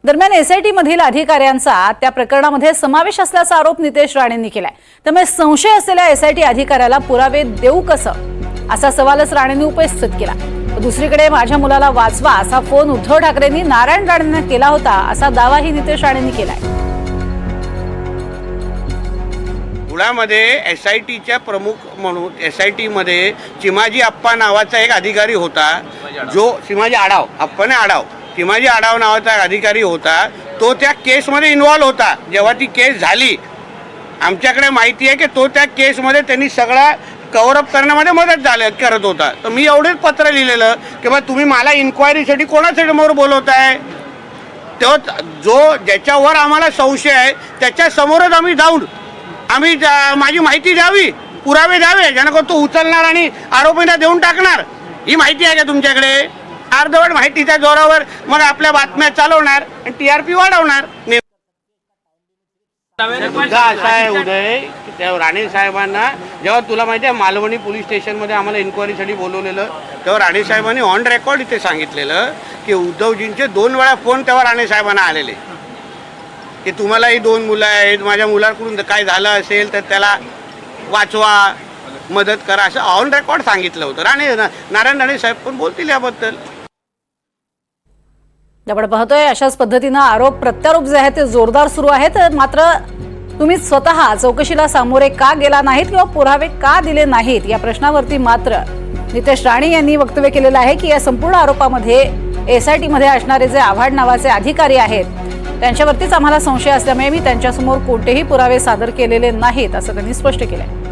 दरम्यान एसआयटी मधील अधिकाऱ्यांचा त्या प्रकरणामध्ये समावेश असल्याचा आरोप नितेश राणेंनी केलाय। त्यामुळे संशय असलेल्या एसआयटी अधिकाऱ्याला पुरावे देऊ कसं असा सवालच राणेंनी उपस्थित केला। दुसरीकडे माझ्या मुलाला वाचवा असा फोन उद्धव ठाकरेंनी नारायण राणेंना केला होता असा दावाही नितेश राणेंनी केलाय। पुण्यामध्ये एसआयटीच्या प्रमुख म्हणून एसआयटी मध्ये चिमाजी अप्पा नावाचा एक अधिकारी होता, जो चिमाजी आढाव अप्पाने आढाव चिमाजी आढाव नावाचा अधिकारी होता, तो त्या केसमध्ये इन्व्हॉल्व होता। जेव्हा ती केस झाली आमच्याकडे माहिती आहे की तो त्या केसमध्ये त्यांनी सगळा कव्हर अप करण्यामध्ये मदत करत होता। तर मी एवढेच पत्र लिहिलेलं की बा तुम्ही मला इन्क्वायरीसाठी कोणासमोर बोलवताय, तो जो ज्याच्यावर आम्हाला संशय आहे त्याच्या समोरच आम्ही जाऊन माझी माहिती द्यावी, पुरावे द्यावे, जेणेकरून तो उचलणार आणि आरोपींना देऊन टाकणार। ही माहिती आहे का तुमच्याकडे? अर्धवट माहितीच्या जोरावर मग आपल्या बातम्या चालवणार आणि टीआरपी वाढवणार। मुद्दा असा आहे उदय की त्या राणे साहेबांना जेव्हा तुला माहिती आहे मालवणी पोलीस स्टेशनमध्ये आम्हाला इन्क्वायरीसाठी बोलवलेलं, तेव्हा राणे साहेबांनी ऑन रेकॉर्ड इथे सांगितलेलं की उद्धवजींचे 2 वेळा फोन तेव्हा राणे साहेबांना आलेले की तुम्हालाही 2 मुलं आहेत, माझ्या मुलाकडून काय झालं असेल तर त्याला वाचवा, मदत करा, असं ऑन रेकॉर्ड सांगितलं होतं। नारायण राणे साहेब पण बोलतील याबद्दल। आपण पाहतोय अशाच पद्धतीने आरोप प्रत्यारोप जे आहेत ते जोरदार सुरू आहेत। मात्र तुम्ही स्वतः चौकशीला सामोरे का गेला नाहीत किंवा पुरावे का दिले नाहीत या प्रश्नावरती मात्र नितेश राणे यांनी वक्तव्य केलेलं आहे की या संपूर्ण आरोपामध्ये एसआयटी मध्ये असणारे जे आव्हाड नावाचे अधिकारी आहेत त्यांच्यावरतीच आम्हाला संशय असल्यामुळे मी त्यांच्यासमोर कोणतेही पुरावे सादर केलेले नाहीत असं त्यांनी स्पष्ट केलंय।